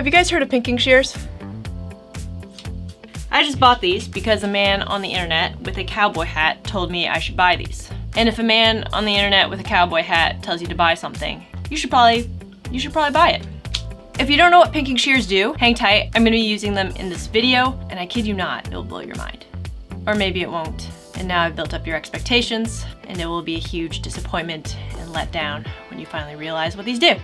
you guys heard of pinking shears? I just bought these because a man on the internet with a cowboy hat told me I should buy these. And if a man on the internet with a cowboy hat tells you to buy something, you should probably buy it. If you don't know what pinking shears do, hang tight. I'm gonna be using them in this video, and I kid you not, it'll blow your mind. Or maybe it won't. And now I've built up your expectations, and it will be a huge disappointment and letdown when you finally realize what these do.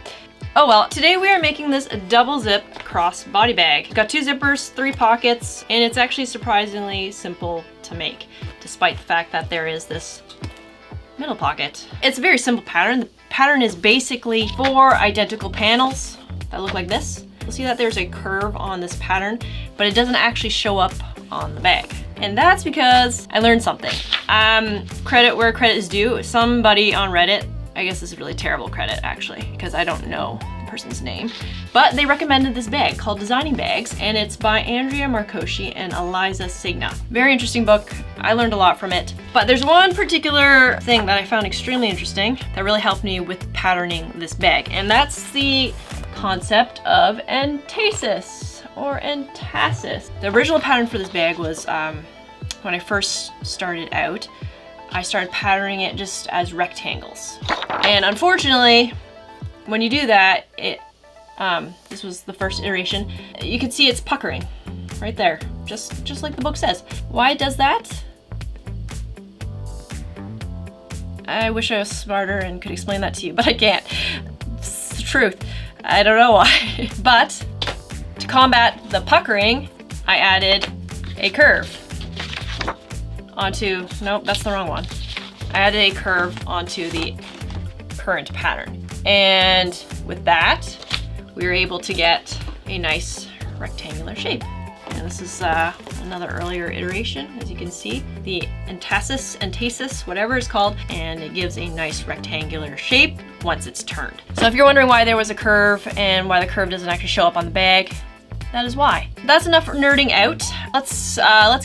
Oh well, today we are making this double zip crossbody bag. It's got 2 zippers, 3 pockets, and it's actually surprisingly simple to make, despite the fact that there is this middle pocket. It's a very simple pattern. The pattern is basically 4 identical panels that look like this. You'll see that there's a curve on this pattern, but it doesn't actually show up on the bag. And that's because I learned something. Credit where credit is due. Somebody on Reddit, I guess this is really terrible credit actually, because I don't know the person's name, but they recommended this bag called Designing Bags, and it's by Andrea Marcoshi and Eliza Signa. Very interesting book. I learned a lot from it, but there's one particular thing that I found extremely interesting that really helped me with patterning this bag, and that's the concept of entasis or entasis. The original pattern for this bag was when I first started out, I started patterning it just as rectangles. And unfortunately, when you do that, this was the first iteration, you can see it's puckering right there, just like the book says. Why it does that? I wish I was smarter and could explain that to you, but I can't. It's the truth. I don't know why. But to combat the puckering, I added a curve onto, nope, that's the wrong one. I added a curve onto the current pattern. And with that, we were able to get a nice rectangular shape. And this is another earlier iteration, as you can see, the entasis, whatever it's called, and it gives a nice rectangular shape once it's turned. So if you're wondering why there was a curve and why the curve doesn't actually show up on the bag, that is why. That's enough nerding out. Let's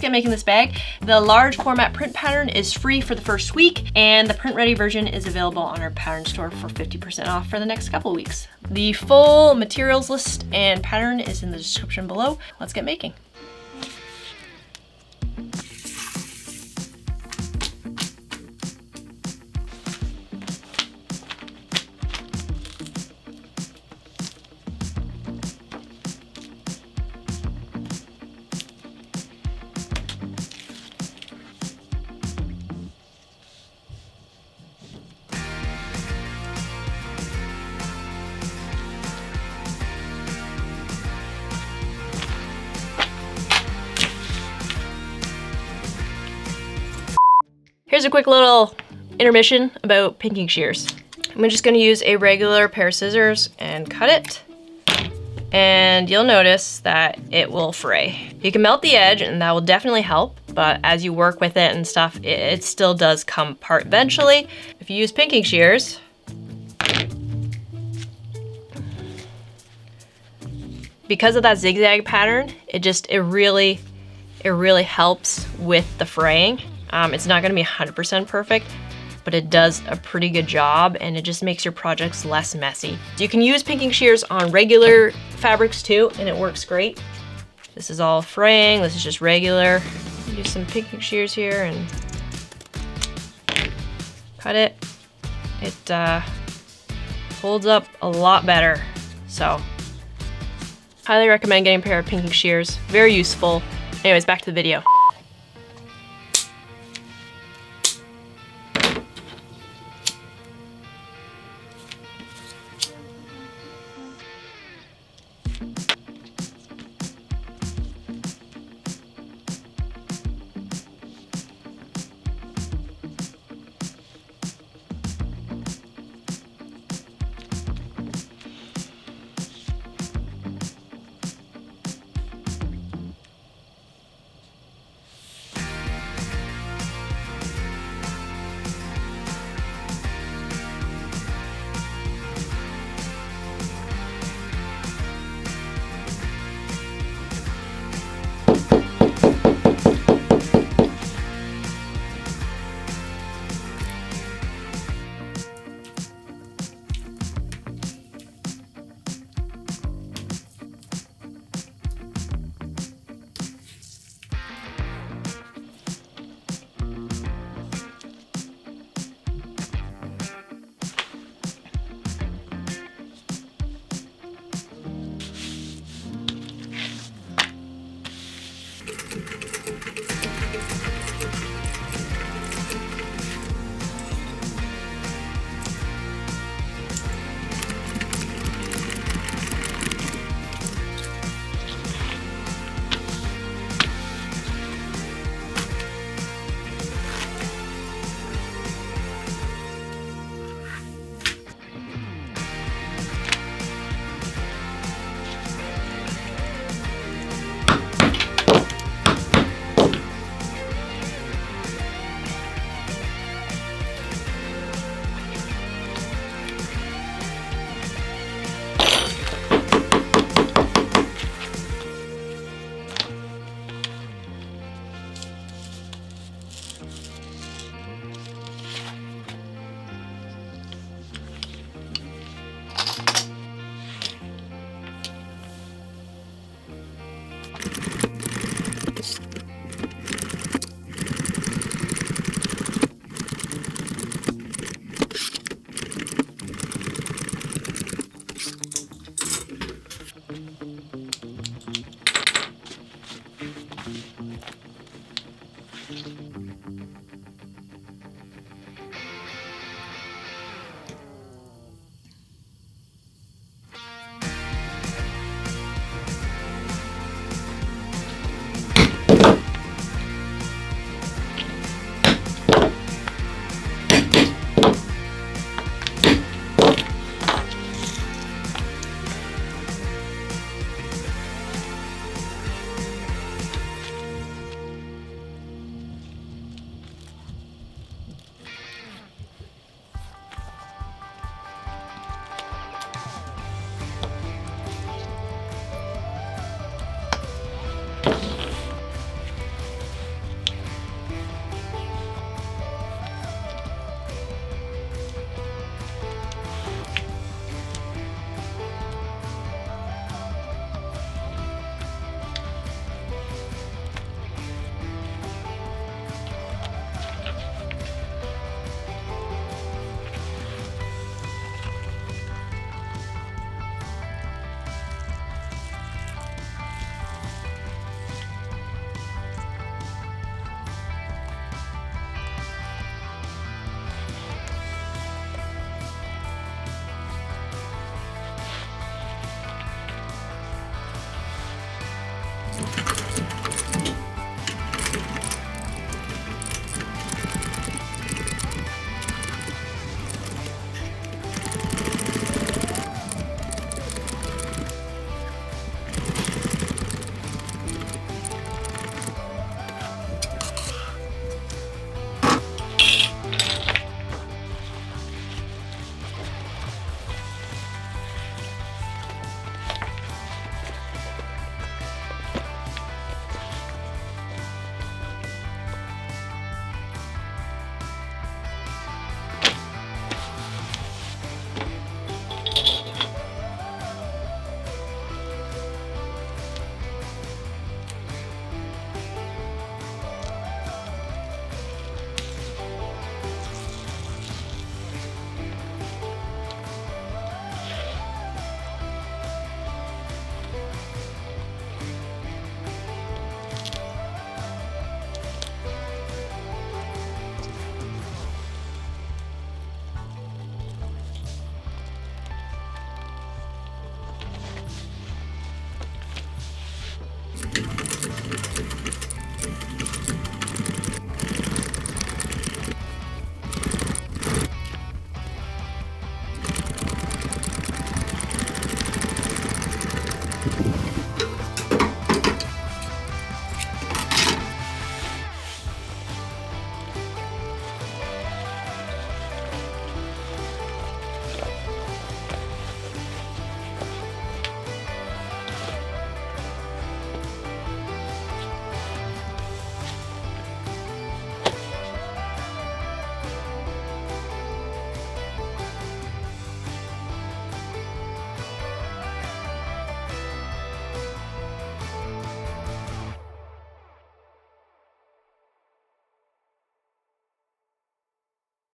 get making this bag. The large format print pattern is free for the first week, and the print ready version is available on our pattern store for 50% off for the next couple weeks. The full materials list and pattern is in the description below. Let's get making. Here's a quick little intermission about pinking shears. I'm just gonna use a regular pair of scissors and cut it. And you'll notice that it will fray. You can melt the edge and that will definitely help, but as you work with it and stuff, it still does come apart eventually. If you use pinking shears, because of that zigzag pattern, it really helps with the fraying. It's not gonna be 100% perfect, but it does a pretty good job, and it just makes your projects less messy. You can use pinking shears on regular fabrics too, and it works great. This is all fraying, this is just regular. Use some pinking shears here and cut it. It holds up a lot better. So, highly recommend getting a pair of pinking shears. Very useful. Anyways, back to the video.